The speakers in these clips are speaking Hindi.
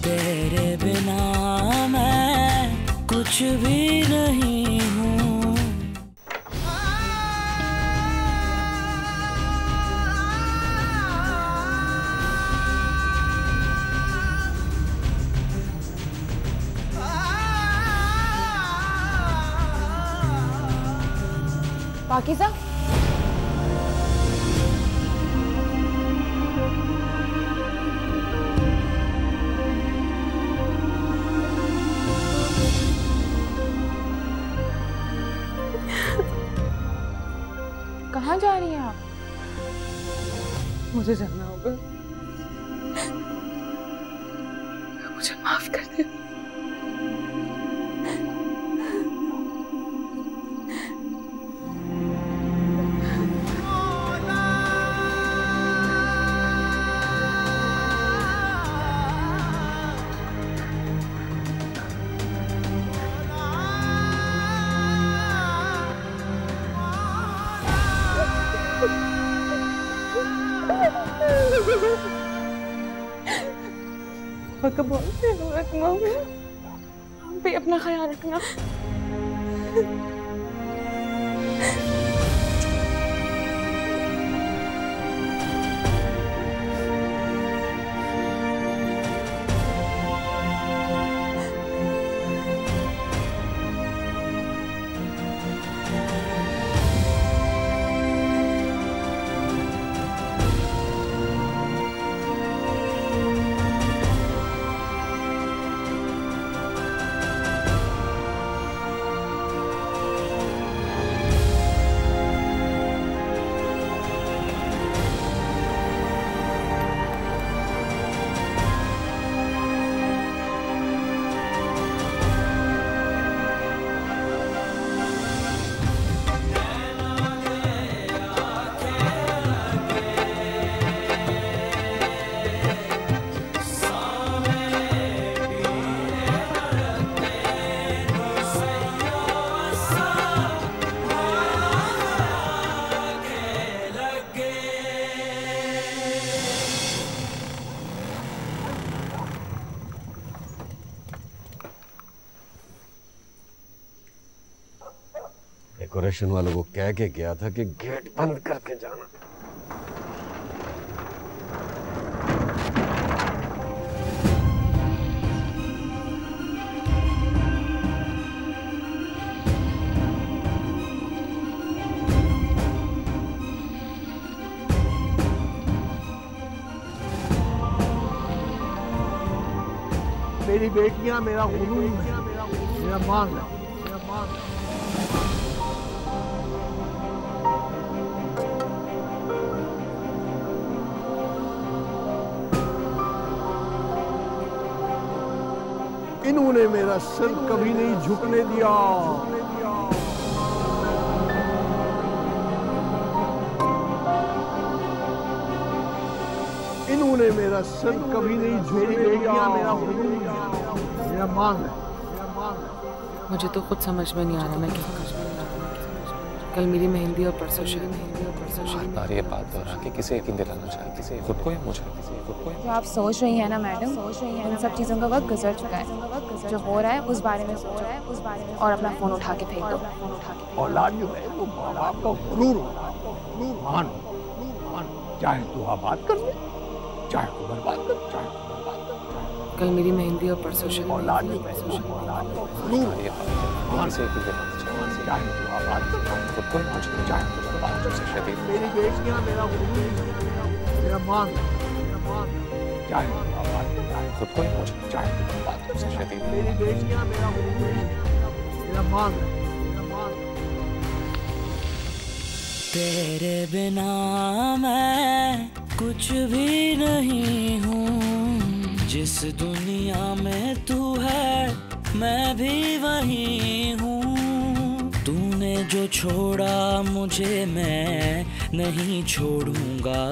तेरे बिना मैं कुछ भी नहीं हूँ। पाकीज़ा, कहाँ जा रही हैं आप? मुझे जाना होगा, मुझे माफ कर दे। आप भी अपना ख्याल रखना। डेकोरेशन वालों को कह के गया था कि गेट बंद करके जाना। मेरी बेटियां मेरा गुरूर है, मेरा मान है, मेरा मान है। इन्होंने मेरा सर कभी नहीं झुकने दिया। इन्होंने मेरा सर कभी नहीं झुकने दिया। मेरा गुरूर है, मेरा मान है, मेरा मान है। मुझे तो खुद समझ में नहीं आ रहा मैं क्या करूं। कल मेरी मेहंदी और परसों शादी। बार बार ये बात दोहरा के किसे यकीन दिलाना चाहिए, किसे खुद को या मुझे, किसे खुद को। जो आप सोच रही हैं ना मैडम, उन सब चीज़ों का वक्त गुजर चुका है। जो हो रहा है उस बारे में सोचो और अपना फोन उठा के फेंक दो। औलाद जो है वो माँ बाप का गुरूर होता है। मान चाहे तू आबाद कर ले, चाहे तू बर्बाद कर, चाहे तू बर्बाद कर। कल मेरी मेहंदी और परसों शादी। औलाद जो है वो औलाद का गुरूर है। किसे यकीन दिलाना चाहिए, चाहे तू आबाद कर, खुद को या मुझे, चाहे तू बर्बाद कर। शादी मेरी बेटियां मेरा गुरूर है, मेरा मान है, मेरा मान है। चाहे तू आबाद कर, चाहे खुद को या मुझे, चाहे तू बर्बाद कर। शादी मेरी बेटियां मेरा गुरूर है, मेरा मान है, मेरा मान है। तेरे बिना मैं कुछ भी नहीं हूँ। जिस दुनिया में तू है मैं भी वही हूँ। तूने जो छोड़ा मुझे मैं नहीं छोड़ूंगा।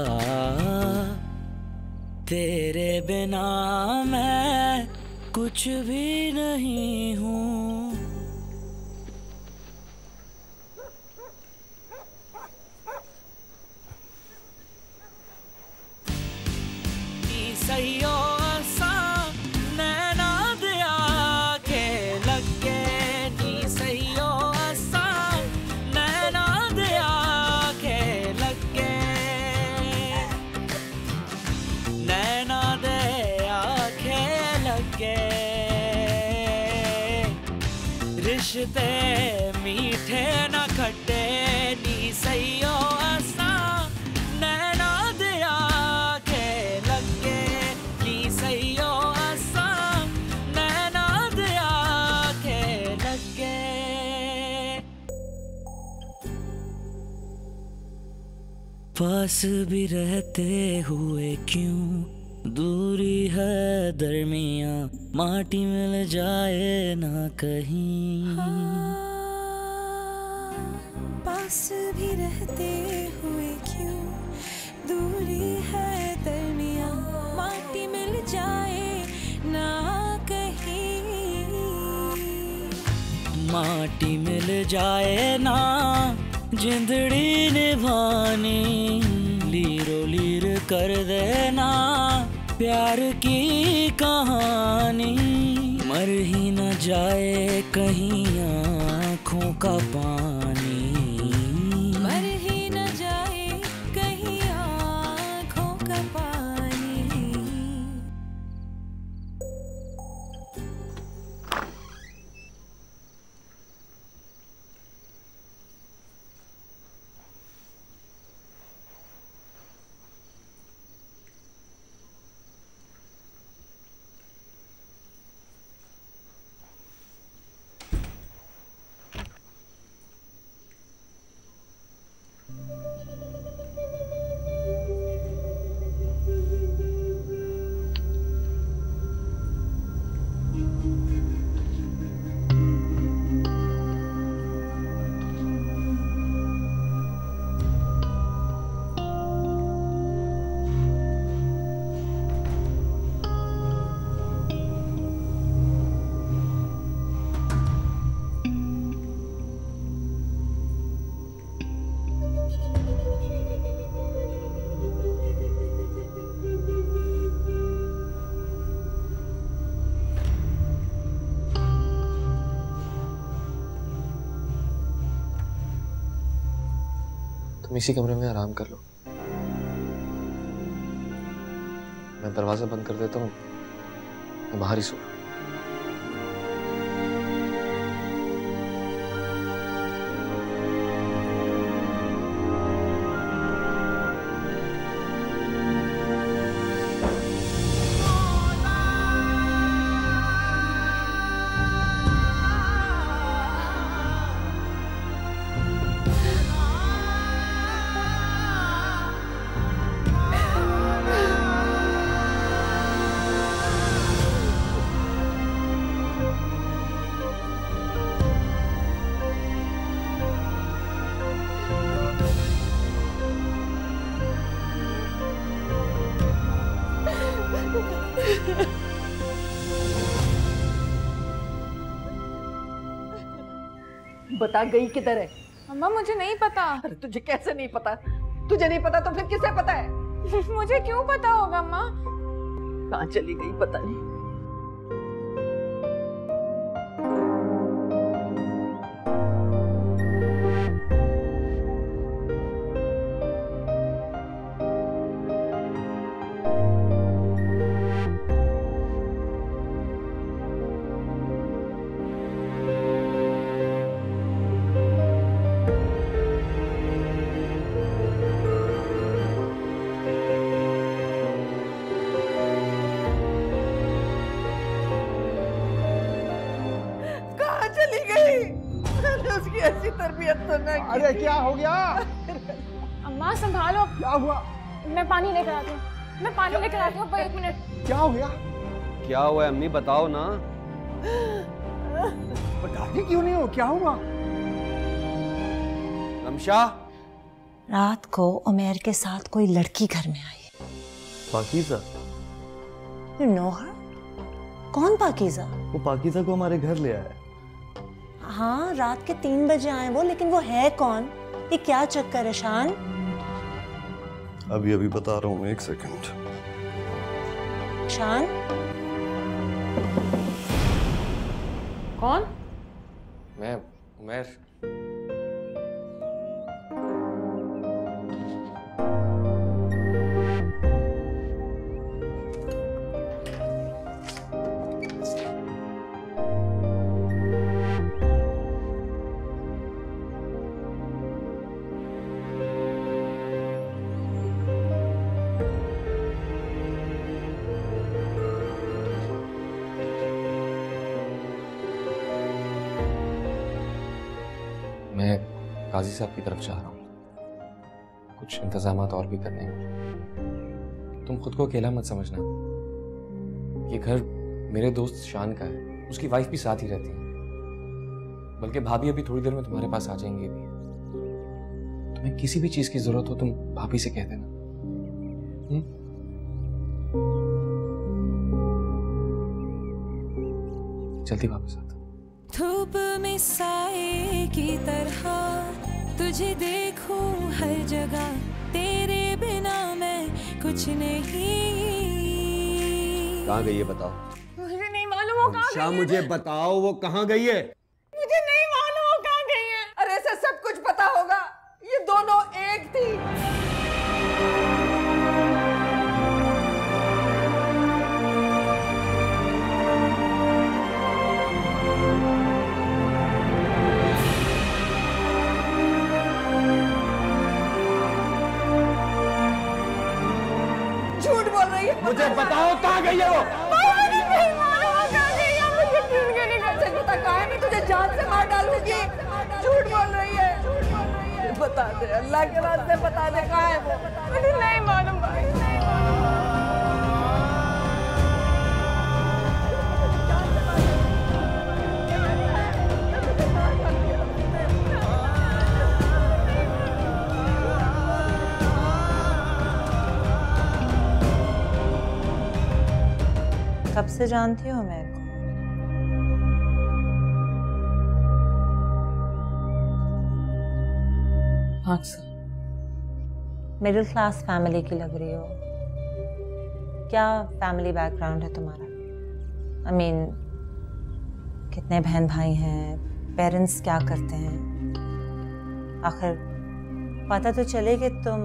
तेरे बिना मैं कुछ भी नहीं हूँ। सैयो सा रिश्ते मीठे न खट्टे नी सईयो असा नैना दिया के लगे नी सईयो असा नैना दिया के लगे। पास भी रहते हुए क्यों दूरी है दरमिया माटी मिल जाए ना कहीं। पास भी रहते हुए क्यों दूरी है दरमिया माटी मिल जाए ना कहीं। माटी मिल जाए ना जिंदड़ी निभानी लीरो लीर कर देना प्यार की कहानी मर ही न जाए कहीं आँखों का पानी। मर ही न जाए कहीं आँखों का पानी। तुम इसी कमरे में आराम कर लो, मैं दरवाजा बंद कर देता हूँ, मैं बाहर ही सो रहा हूँ। बता गई किधर है? अम्मा मुझे नहीं पता। अरे तुझे कैसे नहीं पता? तुझे नहीं पता तो फिर किसे पता है? मुझे क्यों पता होगा अम्मा? कहाँ चली गई पता नहीं। उसकी ऐसी तरबियत तो ना की। अरे क्या हो गया? अम्मा संभालो। क्या हुआ? मैं पानी लेकर आती हूँ। मैं पानी लेकर आती हूँ। एक मिनट। क्या हो गया? क्या हुआ अम्मी बताओ ना। बताती क्यों नहीं हो? क्या हुआ? रमशा, रात को उमैर के साथ कोई लड़की घर में आई। पाकीज़ा? You know her? कौन पाकीज़ा? वो पाकीज़ा को हमारे घर ले आया। हाँ, रात के 3 बजे आए वो, लेकिन वो है कौन? ये क्या चक्कर है शान? अभी अभी बता रहा हूँ, 1 सेकंड। शान? कौन? मैं उमैर। काजी साहब की तरफ जा रहा हूँ। कुछ इंतजामात और भी करने हैं। तुम खुद को अकेला मत समझना। ये घर मेरे दोस्त शान का है, उसकी वाइफ भी साथ ही रहती है। बल्कि भाभी अभी थोड़ी देर में तुम्हारे पास आ जाएंगे भी। तुम्हें किसी भी चीज की जरूरत हो तुम भाभी से कह देना। जल्दी वापस आता। धूप में साए की तरह तुझे देखूं हर जगह, तेरे बिना मैं कुछ नहीं। कहाँ गई है बताओ? मुझे नहीं मालूम वो कहाँ गई है। मुझे बताओ वो कहाँ गई है? मुझे नहीं मालूम वो कहाँ गई है। अरे ऐसे सब कुछ पता होगा, ये दोनों एक थी। झूठ बोल रही है। मुझे बताओ कहाँ गई है वो? मुझे नहीं मालूम वो कहाँ गई है। मुझे यकीन क्यों नहीं कर सकता? कहाँ है? मैं तुझे जान से मार डालूंगी। झूठ बोल रही है। बता दे, अल्लाह के वास्ते बता दे कहाँ है वो। मुझे नहीं मालूम भाई। कब से जानती हो मेरे को? हाँ सर। मिडिल क्लास फैमिली की लग रही हो। क्या फैमिली बैकग्राउंड है तुम्हारा? आई मीन कितने बहन भाई हैं? पेरेंट्स क्या करते हैं? आखिर पता तो चले कि तुम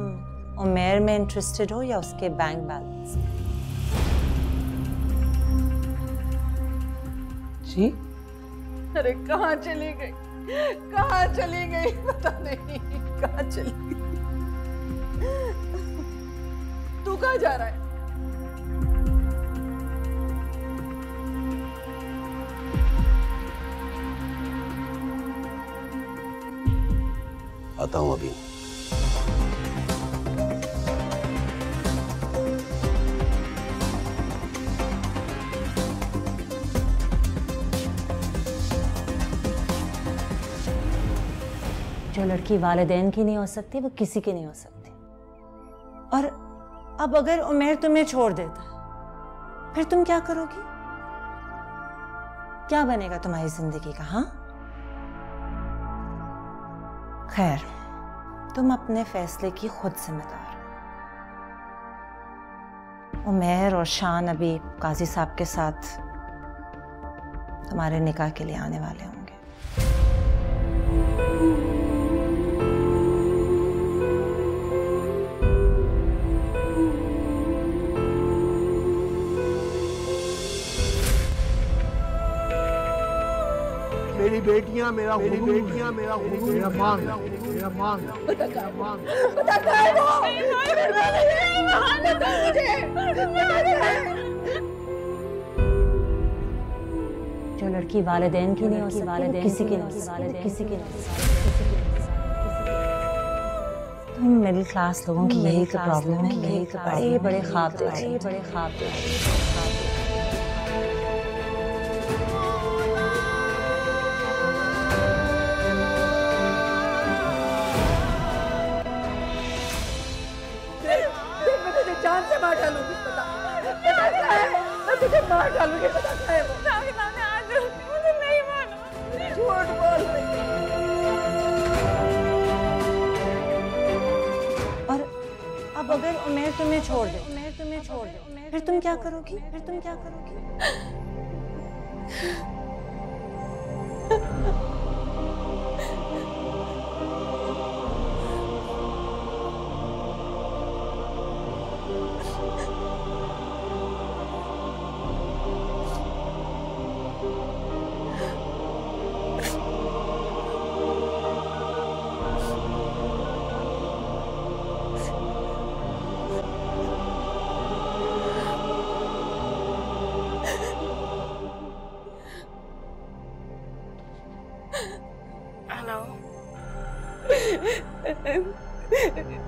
उमेर में इंटरेस्टेड हो या उसके बैंक बैलेंस में। जी? अरे कहाँ चली गई? कहाँ चली गई? पता नहीं कहाँ चली गई। तू कहाँ जा रहा है? आता हूँ अभी। जो लड़की वालिदैन की नहीं हो सकती वो किसी की नहीं हो सकती। और अब अगर उमेर तुम्हें छोड़ देता फिर तुम क्या करोगी? क्या बनेगा तुम्हारी जिंदगी का? हाँ, खैर तुम अपने फैसले की खुद जिम्मेदार हो। उमेर और शान अभी काजी साहब के साथ तुम्हारे निकाह के लिए आने वाले होंगे। मेरी बेटियां मेरा मेरा मान बता कहाँ है वो? जो लड़की वालिदैन की नहीं हो सकती किसी की नहीं, किसी की नहीं। तुम मिडिल क्लास लोगों की यही तो प्रॉब्लम है, यही तो बड़े बड़े ख्वाब देखते। जान से मार डालूंगी। पता क्या है? मैं तुझे मार डालूंगी। पता क्या है वो? मुझे नहीं मालूम। झूठ बोल रही है। और अब अगर उमेर तुम्हें छोड़ दे फिर तुम क्या करोगी?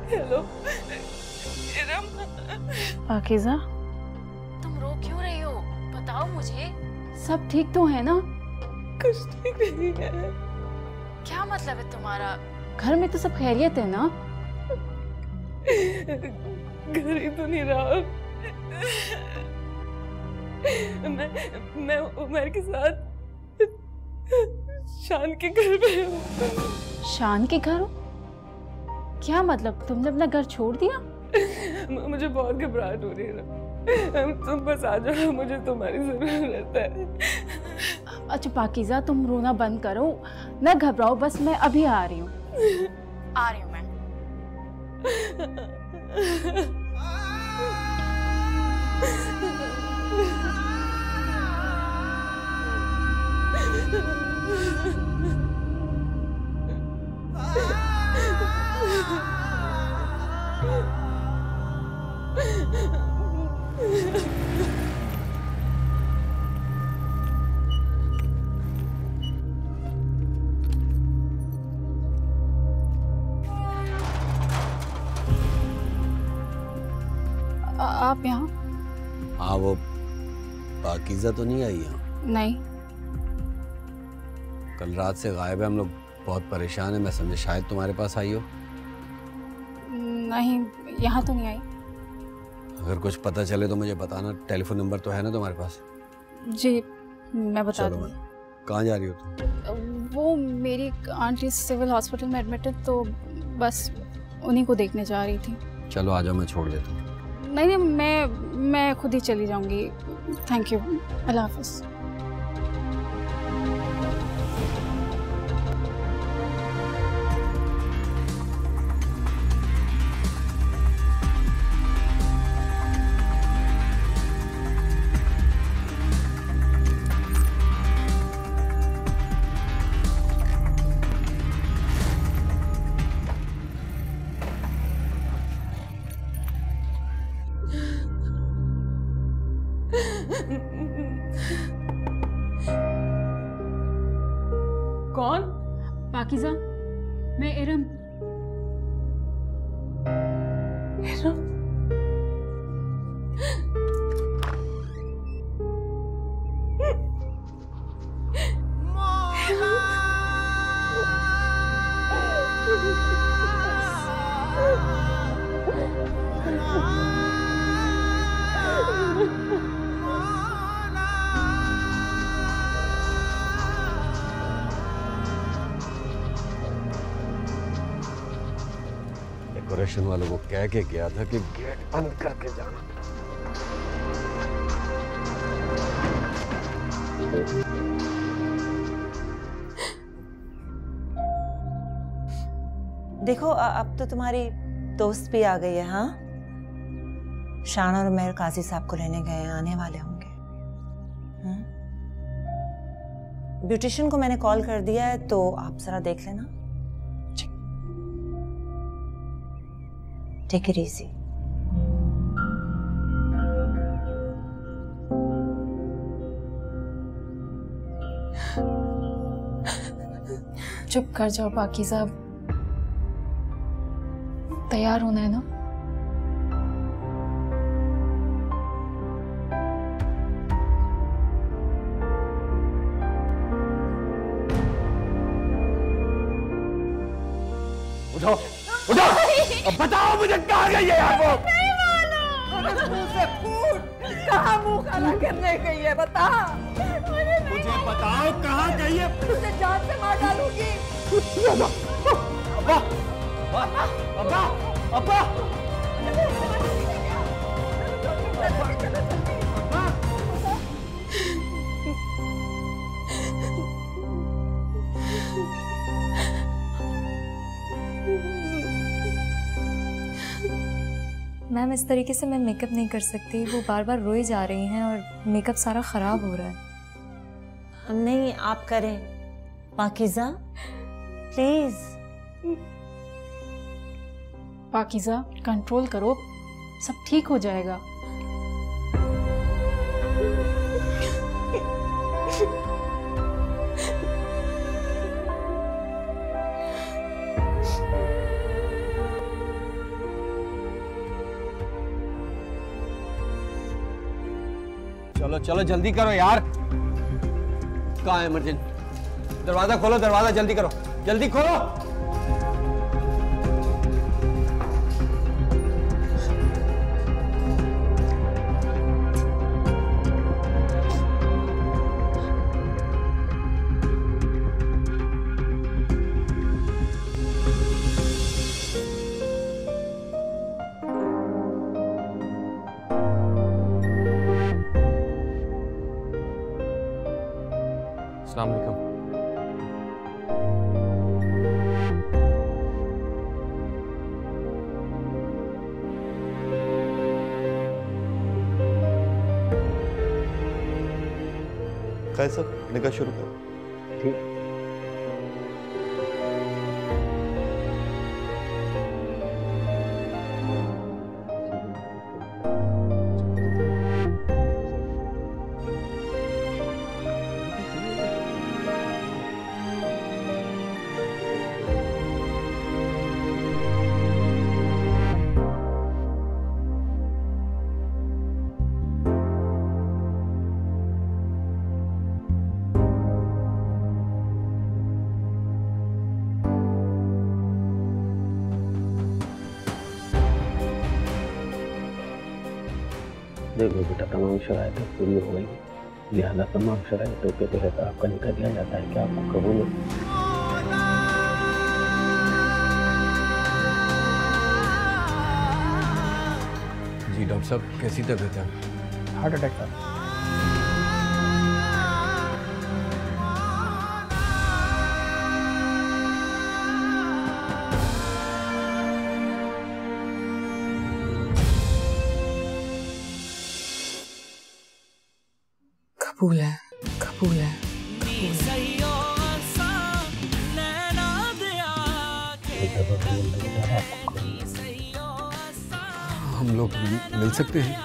हेलो इरम। पाकीज़ा, तुम रो क्यों रही हो? बताओ मुझे। सब ठीक तो है ना? कुछ ठीक नहीं है। क्या मतलब है तुम्हारा? घर में तो सब खैरियत है ना? घर ही तो नहीं रहा। मैं उमर के साथ शान के घर पे हूँ। शान के घर हो? क्या मतलब, तुमने अपना घर छोड़ दिया? मुझे बहुत घबराहट हो रही है। तुम बस आ जाओ, मुझे तुम्हारी जरूरत है। अच्छा पाकीज़ा, तुम रोना बंद करो, न घबराओ, बस मैं अभी आ रही हूँ। आ रही हूँ मैं। आप यहाँ? हाँ, वो पाकीज़ा तो नहीं आई यहाँ? नहीं। कल रात से गायब है, हम लोग बहुत परेशान हैं। मैं समझा शायद तुम्हारे पास आई हो। नहीं, यहाँ तो नहीं आई। अगर कुछ पता चले तो मुझे बताना। टेलीफोन नंबर तो है ना तुम्हारे पास? जी, मैं बता दूँगी। कहाँ जा रही हो तुम? वो मेरी आंटी सिविल हॉस्पिटल में एडमिट है, तो बस उन्हीं को देखने जा रही थी। चलो आ जाओ, मैं छोड़ देता हूँ। नहीं, मैं खुद ही चली जाऊंगी। थैंक यू, अल्लाह हाफ़िज़। कौन? पाकीज़ा, मैं इरम। इरम? डेकोरेशन वालों को कह के गया था कि गेट बंद करके जाना। देखो अब तो तुम्हारी दोस्त भी आ गई है। हाँ, शान और उमर काजी साहब को लेने गए हैं, आने वाले होंगे। ब्यूटिशियन को मैंने कॉल कर दिया है, तो आप जरा देख लेना। Take it easy. चुप कर जाओ पाकीज़ा, तैयार होना है ना? उठो, उठो, अब बताओ मुझे कहाँ गई है यार वो? नहीं मालूम। मुंह से फूट, कहाँ मुंह काला करने गई है? बता। मुझे बताओ कहाँ गई है? तुझे जान से मार डालूंगी। अब्बा, अब्बा, अब्बा, मैम, इस तरीके से मैं मेकअप नहीं कर सकती। वो बार बार रोई जा रही हैं और मेकअप सारा खराब हो रहा है। नहीं, आप करें पाकीज़ा, प्लीज। पाकीज़ा, कंट्रोल करो, सब ठीक हो जाएगा। चलो चलो जल्दी करो यार। कहाँ है इमरजेंसी? दरवाजा खोलो, दरवाजा जल्दी करो, जल्दी खोलो। अस्सलाम वालेकुम। कैसा निकाह शुरू कर। ठीक। देखो बेटा, तमाम शराइतें पूरी हो गई, लिहाजा तमाम शराइतों के तहत आपका निकाह दिया जाता है। क्या आपको कबूल है? जी डॉक्टर साहब, कैसी तबीयत है? हार्ट अटैक था। कबूल है, कबूल है, हम लोग मिल सकते हैं?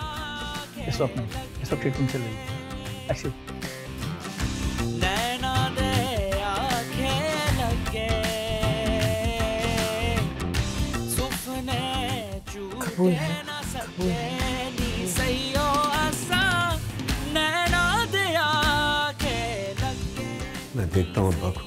इस वक्त नहीं, इस वक्त ट्रीटमेंट चल रही है। ऐसे कबूल है, कबूल है। मैं देखता हूँ अब्बा को।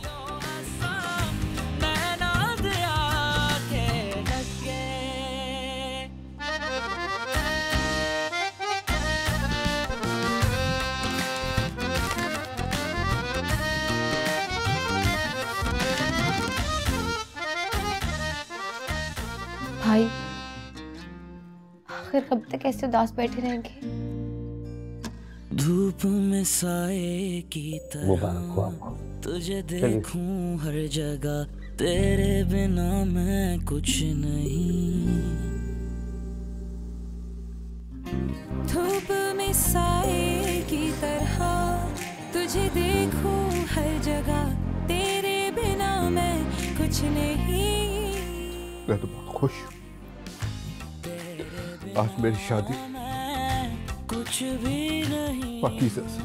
भाई आखिर कब तक ऐसे उदास बैठे रहेंगे? धूप में साए की तरह तुझे देखूं हर जगह, तेरे बिना मैं कुछ नहीं। धूप में साए की तरह तुझे देखूं हर जगह, तेरे बिना मैं कुछ नहीं। मैं तो बहुत खुश हूँ। आज मेरी शादी कुछ भी नहीं पाकीज़ा से।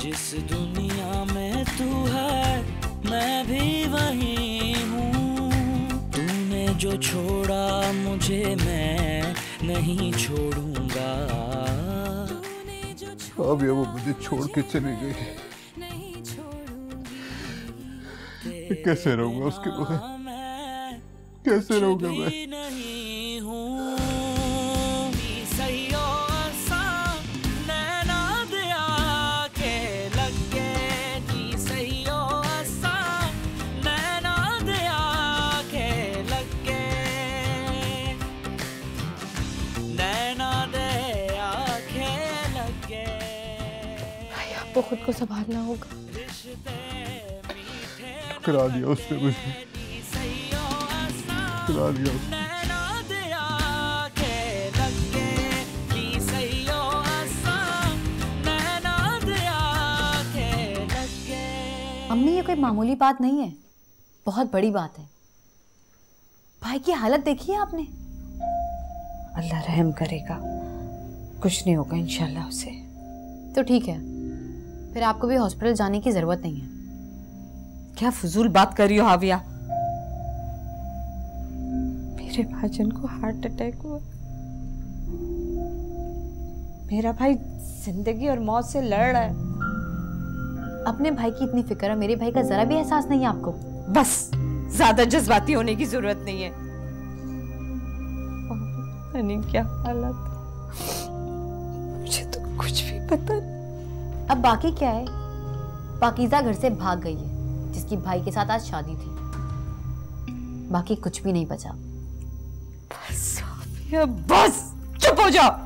जिस दुनिया में तू है मैं भी वही हूँ। तूने जो छोड़ा मुझे मैं नहीं छोड़ूंगा। अब ये वो मुझे छोड़ के चली गई, मैं कैसे रहूंगा उसके बगैर? कैसे रहूंगा मैं? आपको खुद को संभालना होगा। ठुकरा दिया उसने मुझे, ठुकरा दिया उसने। अम्मी, ये कोई मामूली बात नहीं है, बहुत बड़ी बात है। भाई की हालत देखी है आपने? अल्लाह रहम करेगा, कुछ नहीं होगा इंशाल्लाह उसे। तो ठीक है, फिर आपको भी हॉस्पिटल जाने की जरूरत नहीं है। क्या फजूल बात कर रही हो हाविया? मेरे भाईजान को हार्ट अटैक हुआ, मेरा भाई जिंदगी और मौत से लड़ रहा है। अपने भाई की इतनी फिक्र है, मेरे भाई का जरा भी एहसास नहीं है आपको? बस ज्यादा जज्बाती होने की जरूरत नहीं है। नहीं क्या हालत, मुझे तो कुछ भी पता नहीं। अब बाकी क्या है? पाकीज़ा घर से भाग गई है, जिसकी भाई के साथ आज शादी थी। बाकी कुछ भी नहीं बचा। बस साफिया, बस चुप हो जाओ।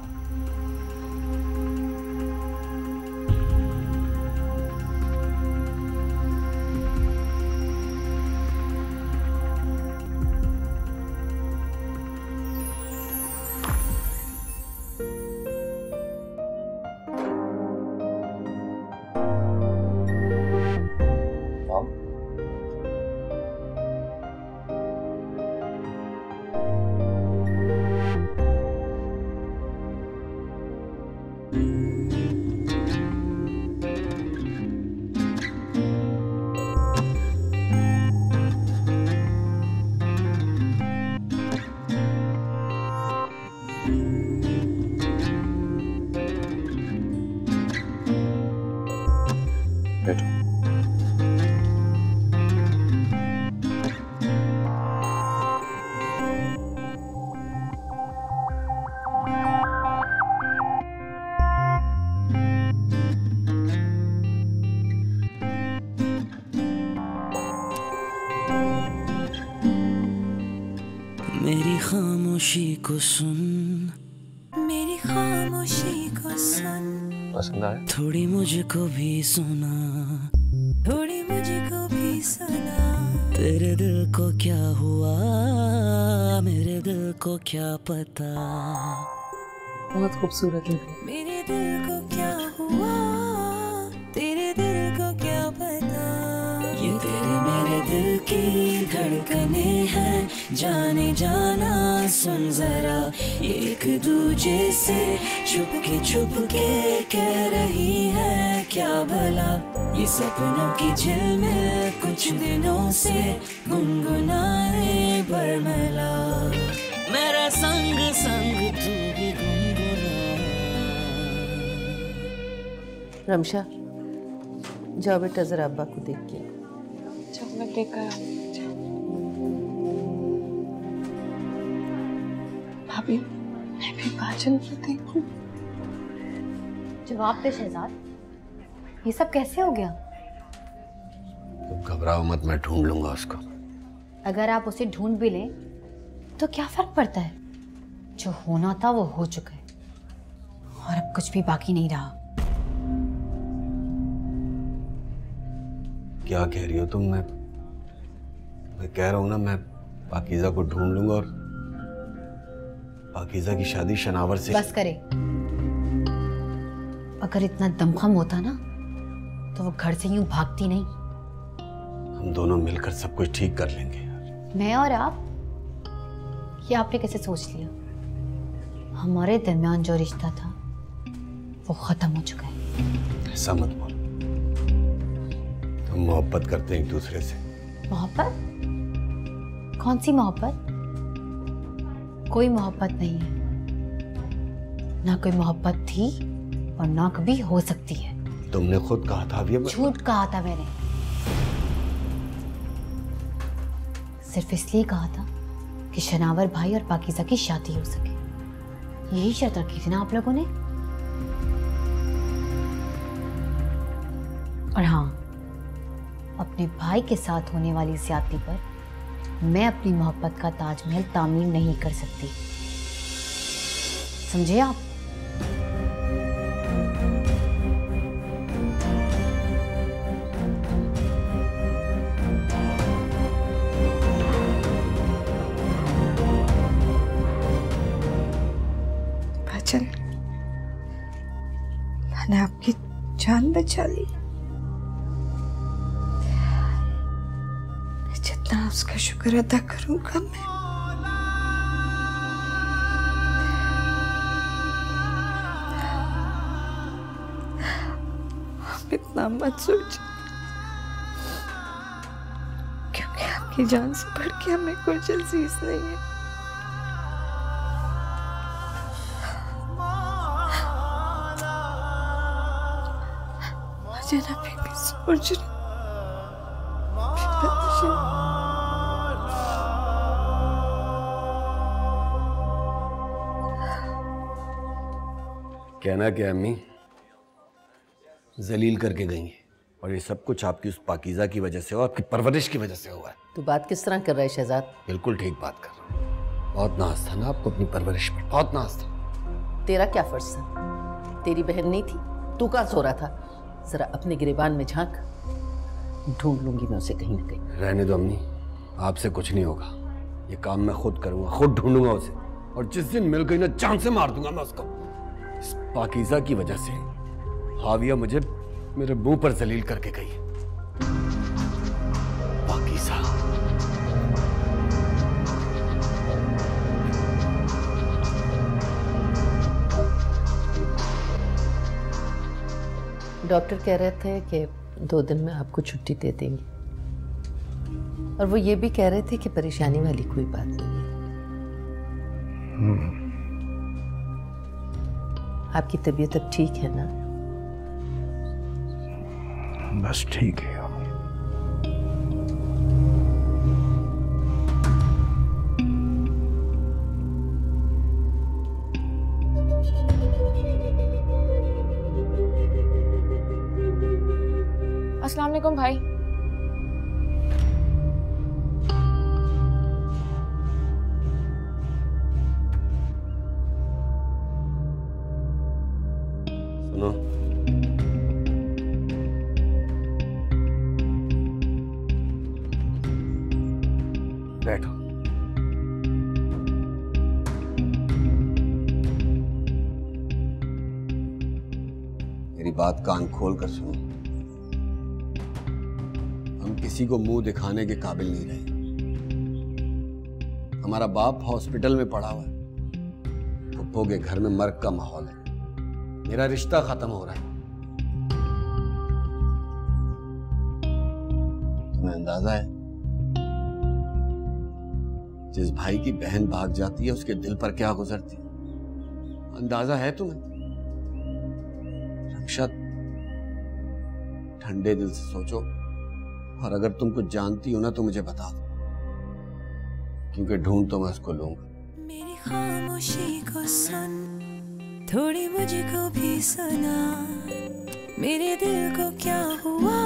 मेरी खामोशी को सुन, मेरी खामोशी को सुन, पसंद आया? थोड़ी मुझको भी सुना, थोड़ी मुझको भी सुना। तेरे दिल को क्या हुआ, मेरे दिल को क्या पता। बहुत खूबसूरत है। मेरे दिल को क्या हुआ, तेरे दिल को क्या पता। ये तेरे मेरे दिल की धड़कने हैं, जाने जाना सुन जरा। ये एक दूजे से छुप के कह रही है क्या भला। ये सपनों की झिलमिल कुछ दिनों से गुनगुनाए बरमला। मेरा संग संग तू भी गुनगुना। रमशा, जाओ बेटा जरा अब्बा को देख के। जब मैं देखा भाभी, मैं भी काजल को देखूं। जवाब दे शहजाद, ये सब कैसे हो गया? तुम घबराओ मत, मैं ढूंढ लूंगा उसको। अगर आप उसे ढूंढ भी लें तो क्या फर्क पड़ता है? जो होना था वो हो चुका है और अब कुछ भी बाकी नहीं रहा। क्या कह रही हो तुम? मैं कह रहा हूं ना, मैं पाकीज़ा को ढूंढ लूंगा और पाकीज़ा की शादी शनावर से। बस करे। अगर इतना दमखम होता ना तो वो घर से यूं भागती नहीं। हम दोनों मिलकर सब कुछ ठीक कर लेंगे। मैं और आप? ये आपने कैसे सोच लिया? हमारे दरमियान जो रिश्ता था वो खत्म हो चुका है। ऐसा मत बोल, हम मोहब्बत करते हैं एक दूसरे से। मोहब्बत? कौन सी मोहब्बत? कोई मोहब्बत नहीं है, ना कोई मोहब्बत थी और ना कभी हो सकती है। तुमने खुद कहा था अभी। झूठ कहा था मैंने। सिर्फ इसलिए कहा था कि शनावर भाई और पाकीज़ा की शादी हो सके। यही शर्त रखी थी ना आप लोगों ने? और हाँ, अपने भाई के साथ होने वाली ज्यादती पर मैं अपनी मोहब्बत का ताजमहल तामीर नहीं कर सकती, समझे आप? भाजन, मैंने आपकी जान बचा ली। जितना उसका शुक्र अदा करूंगा मैं। आप इतना मत सोचिए, क्योंकि आपकी जान से बढ़ के हमें कुछ अजीज नहीं है। जना पे भी सोच रही। कहना क्या अम्मी, जलील करके गई है और ये सब कुछ आपकी उस पाकीज़ा की वजह से और आपकी परवरिश की वजह से हुआ है। तू बात किस तरह कर रहा है शहजाद? बिल्कुल ठीक बात कर रहा हूँ। बहुत नाज था ना आपको अपनी परवरिश पर, बहुत नाज था। तेरा क्या फर्ज था? तेरी बहन नहीं थी? तू कहाँ सो रहा था? जरा अपने गिरेबान में झांक, ढूंढ लूंगी मैं उसे कहीं ना कहीं। रहने दो अम्मी, आपसे कुछ नहीं होगा। ये काम मैं खुद करूंगा, खुद ढूंढूंगा उसे, और जिस दिन मिल गई ना जान से मार दूंगा मैं उसको। इस पाकीज़ा की वजह से हाविया मुझे मेरे मुंह पर जलील करके गई है। पाकीज़ा। डॉक्टर कह रहे थे कि 2 दिन में आपको छुट्टी दे देंगे, और वो ये भी कह रहे थे कि परेशानी वाली कोई बात नहीं है। आपकी तबीयत अब ठीक है ना? बस ठीक है। अस्सलाम वालेकुम भाई। सुनो, बैठो। मेरी बात कान खोल कर सुनो। हम किसी को मुंह दिखाने के काबिल नहीं रहे। हमारा बाप हॉस्पिटल में पड़ा हुआ है, पप्पो के घर में मर्ग का माहौल है, मेरा रिश्ता खत्म हो रहा है। तुम्हें अंदाजा है जिस भाई की बहन भाग जाती है उसके दिल पर क्या गुजरती है? अंदाजा है तुम्हें? रक्षा, ठंडे दिल से सोचो, और अगर तुम कुछ जानती हो ना तो मुझे बता दो, क्योंकि ढूंढ तो मैं उसको लूंगा। मेरी खामोशी को सुन, थोड़ी मुझको भी सुना। मेरे दिल को क्या हुआ,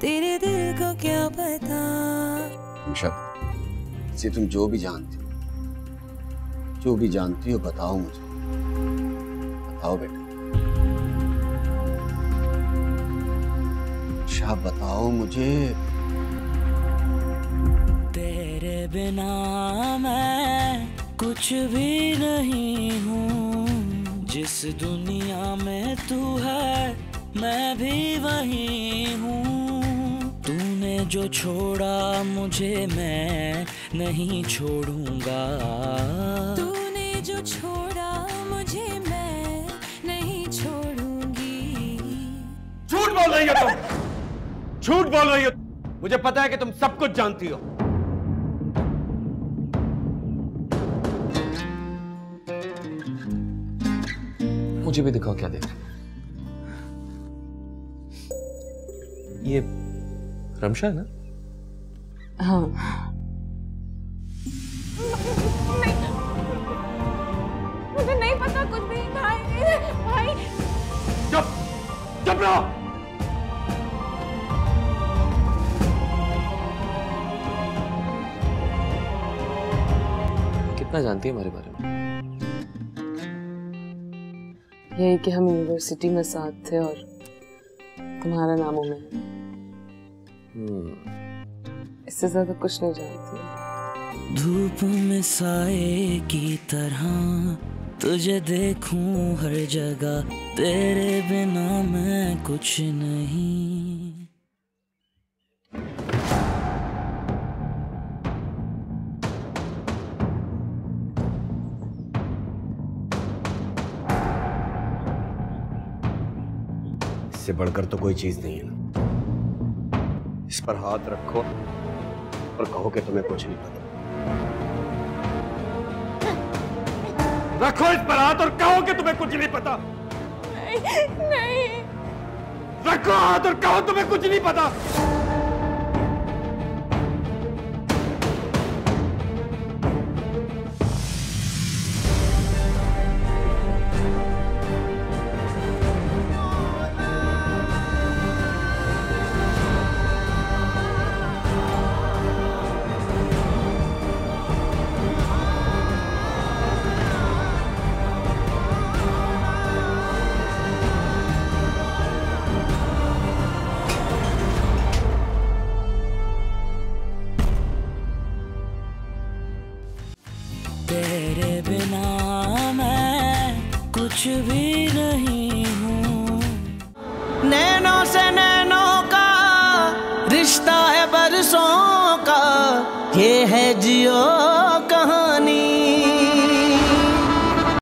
तेरे दिल को क्या पता। से तुम जो भी जानती हो बताओ मुझे, बताओ बेटा, शाह बताओ मुझे। तेरे बिना मैं कुछ भी नहीं हूँ, जिस दुनिया में तू है मैं भी वही हूँ। तूने जो छोड़ा मुझे मैं नहीं छोड़ूंगा, तूने जो छोड़ा मुझे मैं नहीं छोड़ूंगी। झूठ बोल रही हो तुम, झूठ बोल रही हो। मुझे पता है कि तुम सब कुछ जानती हो। मुझे भी दिखाओ क्या देख रहे हो। ये रमशा है ना? हाँ। मुझे नहीं पता कुछ भी। भाई चुप रहो। कितना जानती है हमारे बारे में? यही कि हम यूनिवर्सिटी में साथ थे और तुम्हारा नाम में है। इससे ज्यादा कुछ नहीं जानती। धूप में साए की तरह तुझे देखूं हर जगह, तेरे बिना मैं कुछ नहीं। इससे बढ़कर तो कोई चीज नहीं है ना। इस पर हाथ रखो और कहो कि तुम्हें कुछ नहीं पता। रखो इस पर हाथ और कहो कि तुम्हें कुछ नहीं पता। नहीं। रखो रखो हाथ और कहो तुम्हें कुछ नहीं पता। तेरे बिना मैं कुछ भी नहीं हूँ। नैनों से नैनों का रिश्ता है बरसों का, ये है जियो